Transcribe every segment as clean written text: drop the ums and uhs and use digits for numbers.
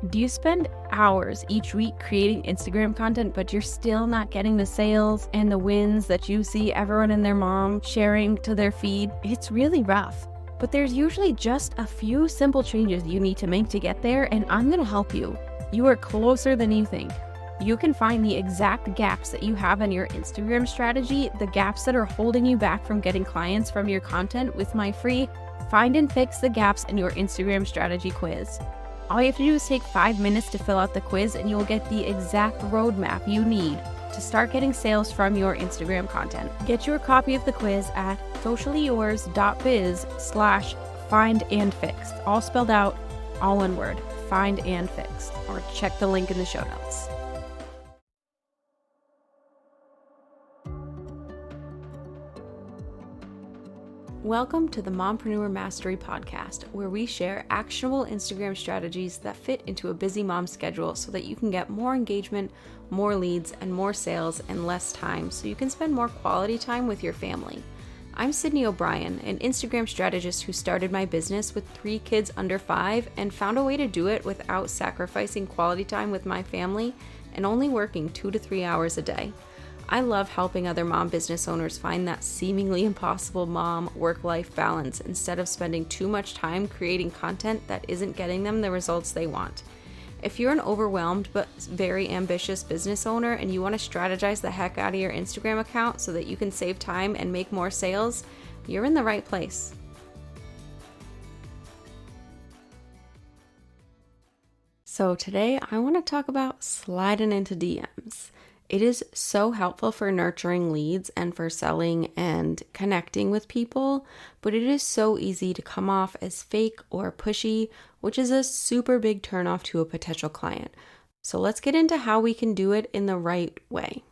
Do you spend hours each week creating Instagram content, but you're still not getting the sales and the wins that you see everyone and their mom sharing to their feed? It's really rough. But there's usually just a few simple changes you need to make to get there, and I'm going to help you. You are closer than you think. You can find the exact gaps that you have in your Instagram strategy, the gaps that are holding you back from getting clients from your content, with my free Find and Fix the Gaps in Your Instagram Strategy quiz. All you have to do is take 5 minutes to fill out the quiz, and you will get the exact roadmap you need to start getting sales from your Instagram content. Get your copy of the quiz at sociallyyours.biz/findandfixed. All spelled out, all one word, find and fixed, or check the link in the show notes. Welcome to the Mompreneur Mastery Podcast, where we share actionable Instagram strategies that fit into a busy mom's schedule so that you can get more engagement, more leads, and more sales in less time so you can spend more quality time with your family. I'm Sydney O'Brien, an Instagram strategist who started my business with 3 kids under 5 and found a way to do it without sacrificing quality time with my family and only working 2 to 3 hours a day. I love helping other mom business owners find that seemingly impossible mom work-life balance instead of spending too much time creating content that isn't getting them the results they want. If you're an overwhelmed but very ambitious business owner and you want to strategize the heck out of your Instagram account so that you can save time and make more sales, you're in the right place. So today I want to talk about sliding into DMs. It is so helpful for nurturing leads and for selling and connecting with people, but it is so easy to come off as fake or pushy, which is a super big turnoff to a potential client. So let's get into how we can do it in the right way.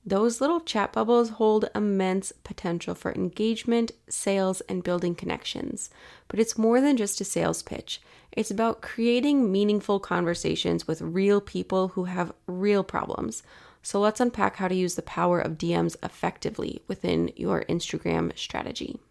Those little chat bubbles hold immense potential for engagement, sales, and building connections. But it's more than just a sales pitch. It's about creating meaningful conversations with real people who have real problems. So let's unpack how to use the power of DMs effectively within your Instagram strategy.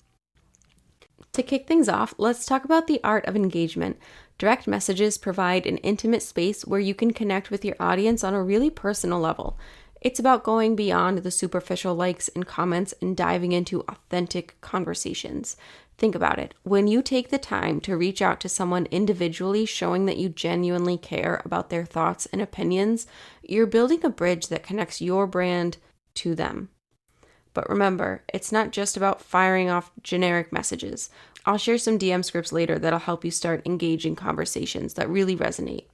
To kick things off, let's talk about the art of engagement. Direct messages provide an intimate space where you can connect with your audience on a really personal level. It's about going beyond the superficial likes and comments and diving into authentic conversations. Think about it. When you take the time to reach out to someone individually, showing that you genuinely care about their thoughts and opinions, you're building a bridge that connects your brand to them. But remember, it's not just about firing off generic messages. I'll share some DM scripts later that'll help you start engaging conversations that really resonate.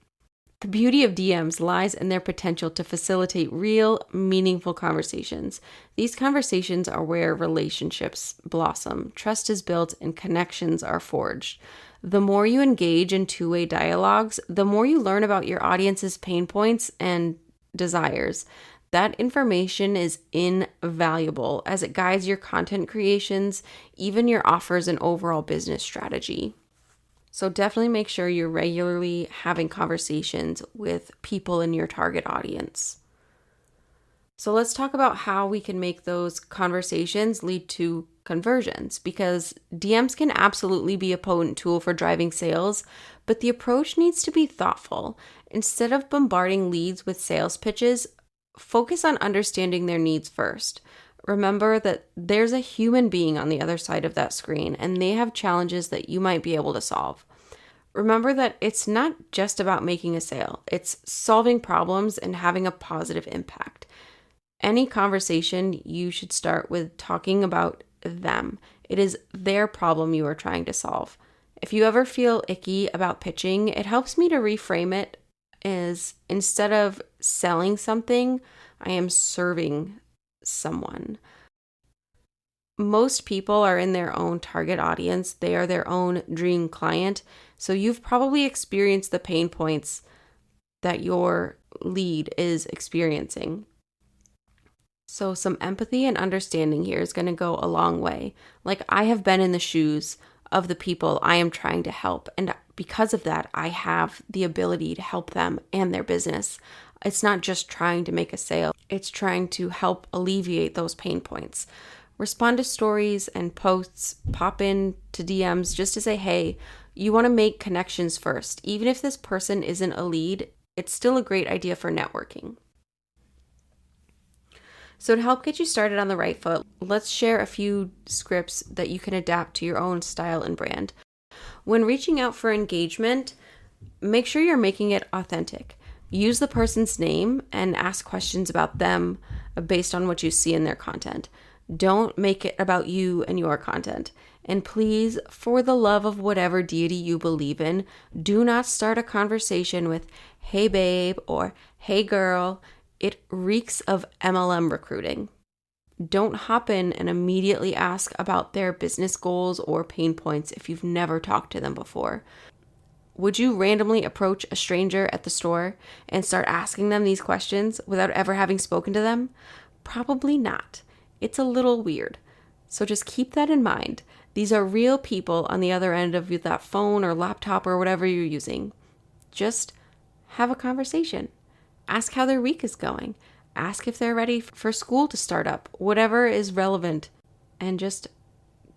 The beauty of DMs lies in their potential to facilitate real, meaningful conversations. These conversations are where relationships blossom, trust is built, and connections are forged. The more you engage in two-way dialogues, the more you learn about your audience's pain points and desires. That information is invaluable as it guides your content creations, even your offers and overall business strategy. So definitely make sure you're regularly having conversations with people in your target audience. So let's talk about how we can make those conversations lead to conversions, because DMs can absolutely be a potent tool for driving sales, but the approach needs to be thoughtful. Instead of bombarding leads with sales pitches, focus on understanding their needs first. Remember that there's a human being on the other side of that screen, and they have challenges that you might be able to solve. Remember that it's not just about making a sale. It's solving problems and having a positive impact. Any conversation, you should start with talking about them. It is their problem you are trying to solve. If you ever feel icky about pitching, it helps me to reframe it as, instead of selling something, I am serving someone. Most people are in their own target audience. They are their own dream client. So you've probably experienced the pain points that your lead is experiencing. So some empathy and understanding here is going to go a long way. Like, I have been in the shoes of the people I am trying to help. And because of that, I have the ability to help them and their business. It's not just trying to make a sale. It's trying to help alleviate those pain points. Respond to stories and posts, pop in to DMs just to say, hey, You want to make connections first. Even if this person isn't a lead, it's still a great idea for networking. So to help get you started on the right foot, let's share a few scripts that you can adapt to your own style and brand. When reaching out for engagement, make sure you're making it authentic. Use the person's name and ask questions about them based on what you see in their content. Don't make it about you and your content. And please, for the love of whatever deity you believe in, do not start a conversation with, "Hey babe," or "Hey girl." It reeks of MLM recruiting. Don't hop in and immediately ask about their business goals or pain points if you've never talked to them before. Would you randomly approach a stranger at the store and start asking them these questions without ever having spoken to them? Probably not. It's a little weird. So just keep that in mind. These are real people on the other end of that phone or laptop or whatever you're using. Just have a conversation. Ask how their week is going. Ask if they're ready for school to start up, whatever is relevant, and just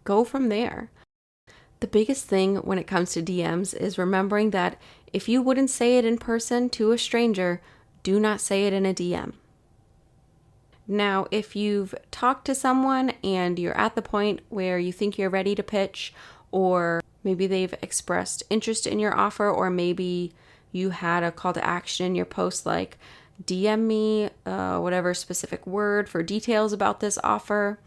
go from there. The biggest thing when it comes to DMs is remembering that if you wouldn't say it in person to a stranger, do not say it in a DM. Now, if you've talked to someone and you're at the point where you think you're ready to pitch, or maybe they've expressed interest in your offer, or maybe you had a call to action in your post like, "DM me whatever specific word for details about this offer."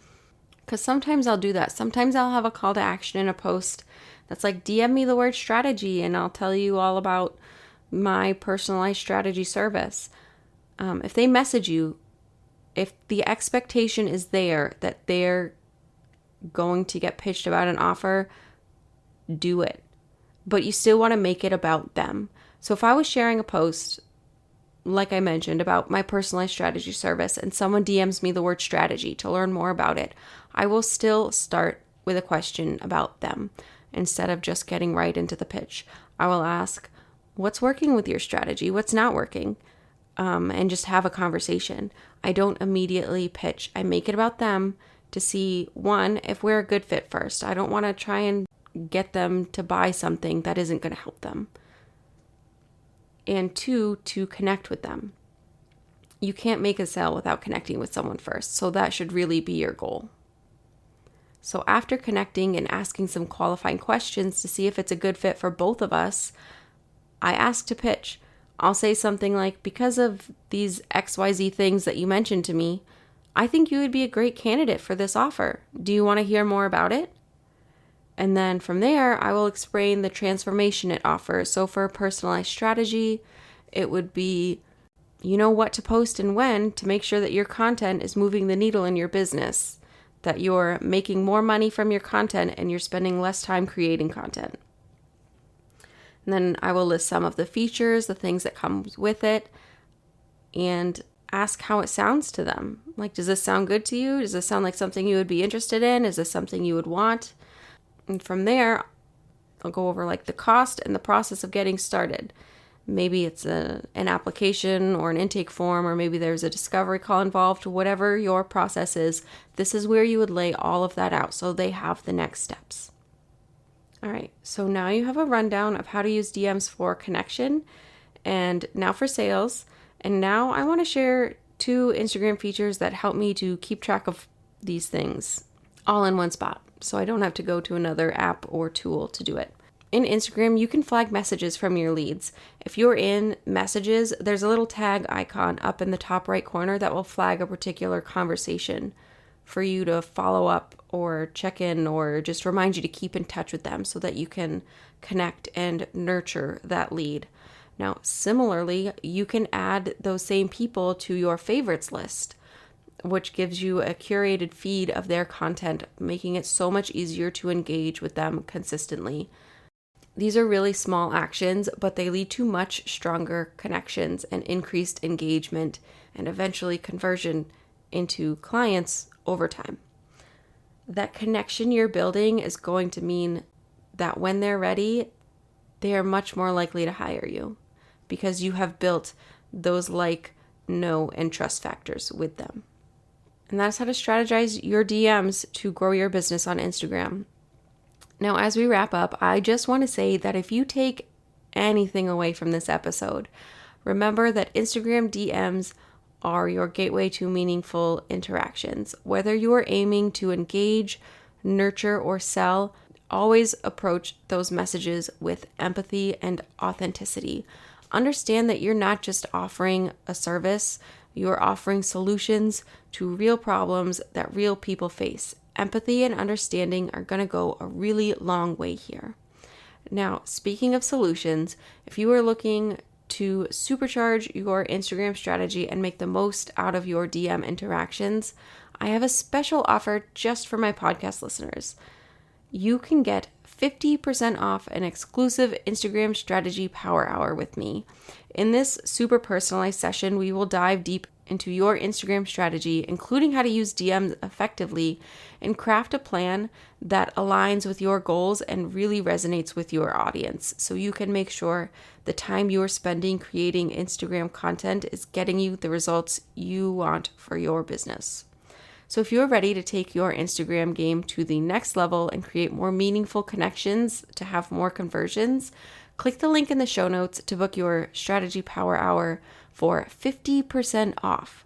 Because sometimes I'll do that. Sometimes I'll have a call to action in a post that's like, "DM me the word strategy and I'll tell you all about my personalized strategy service." If they message you, if the expectation is there that they're going to get pitched about an offer, do it. But you still want to make it about them. So if I was sharing a post, like I mentioned, about my personalized strategy service and someone DMs me the word strategy to learn more about it, I will still start with a question about them instead of just getting right into the pitch. I will ask, "What's working with your strategy? What's not working?" And just have a conversation. I don't immediately pitch. I make it about them to see, one, if we're a good fit first. I don't want to try and get them to buy something that isn't going to help them. And two, to connect with them. You can't make a sale without connecting with someone first, so that should really be your goal. So after connecting and asking some qualifying questions to see if it's a good fit for both of us, I ask to pitch. I'll say something like, "Because of these XYZ things that you mentioned to me, I think you would be a great candidate for this offer. Do you want to hear more about it?" And then from there, I will explain the transformation it offers. So for a personalized strategy, it would be, you know what to post and when to make sure that your content is moving the needle in your business, that you're making more money from your content and you're spending less time creating content. And then I will list some of the features, the things that comes with it, and ask how it sounds to them. Like, does this sound good to you? Does this sound like something you would be interested in? Is this something you would want? And from there, I'll go over like the cost and the process of getting started. Maybe it's an application or an intake form, or maybe there's a discovery call involved. Whatever your process is, this is where you would lay all of that out so they have the next steps. All right, so now you have a rundown of how to use DMs for connection and now for sales. And now I want to share 2 Instagram features that help me to keep track of these things all in one spot, so I don't have to go to another app or tool to do it. In Instagram, you can flag messages from your leads. If you're in messages, there's a little tag icon up in the top right corner that will flag a particular conversation for you to follow up or check in or just remind you to keep in touch with them so that you can connect and nurture that lead. Now, similarly, you can add those same people to your favorites list, which gives you a curated feed of their content, making it so much easier to engage with them consistently. These are really small actions, but they lead to much stronger connections and increased engagement and eventually conversion into clients over time. That connection you're building is going to mean that when they're ready, they are much more likely to hire you because you have built those like, know, and trust factors with them. And that's how to strategize your DMs to grow your business on Instagram. Now, as we wrap up, I just want to say that if you take anything away from this episode, remember that Instagram DMs are your gateway to meaningful interactions. Whether you are aiming to engage, nurture, or sell, always approach those messages with empathy and authenticity. Understand that you're not just offering a service, you're offering solutions to real problems that real people face. Empathy and understanding are going to go a really long way here. Now, speaking of solutions, if you are looking to supercharge your Instagram strategy and make the most out of your DM interactions, I have a special offer just for my podcast listeners. You can get 50% off an exclusive Instagram strategy power hour with me. In this super personalized session, we will dive deep into your Instagram strategy, including how to use DMs effectively and craft a plan that aligns with your goals and really resonates with your audience, so you can make sure the time you're spending creating Instagram content is getting you the results you want for your business. So if you're ready to take your Instagram game to the next level and create more meaningful connections to have more conversions, click the link in the show notes to book your strategy power hour for 50% off.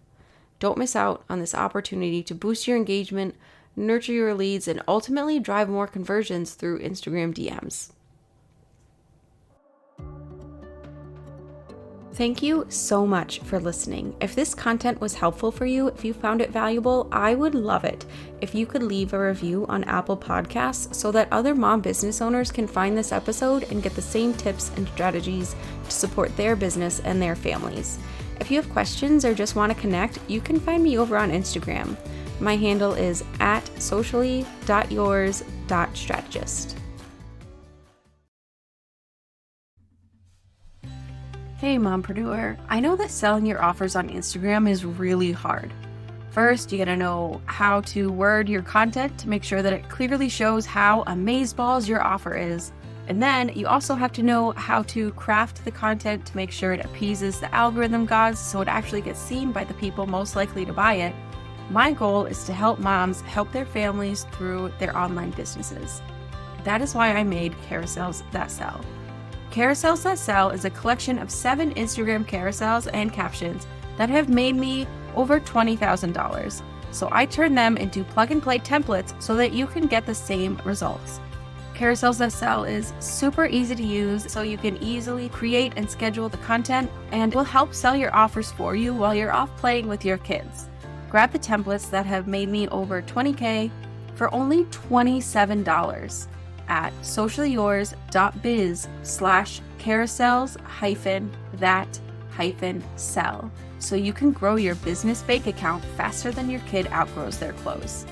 Don't miss out on this opportunity to boost your engagement, nurture your leads, and ultimately drive more conversions through Instagram DMs. Thank you so much for listening. If this content was helpful for you, if you found it valuable, I would love it if you could leave a review on Apple Podcasts so that other mom business owners can find this episode and get the same tips and strategies to support their business and their families. If you have questions or just want to connect, you can find me over on Instagram. My handle is @socially.yours.strategist. Hey mompreneur, I know that selling your offers on Instagram is really hard. First, you gotta know how to word your content to make sure that it clearly shows how amazeballs your offer is. And then you also have to know how to craft the content to make sure it appeases the algorithm gods so it actually gets seen by the people most likely to buy it. My goal is to help moms help their families through their online businesses. That is why I made Carousels That Sell. Carousels That Sell is a collection of 7 Instagram carousels and captions that have made me over $20,000. So I turned them into plug-and-play templates so that you can get the same results. Carousels That Sell is super easy to use, so you can easily create and schedule the content and will help sell your offers for you while you're off playing with your kids. Grab the templates that have made me over $20K for only $27 at sociallyyours.biz/carousels-that-sell so you can grow your business bank account faster than your kid outgrows their clothes.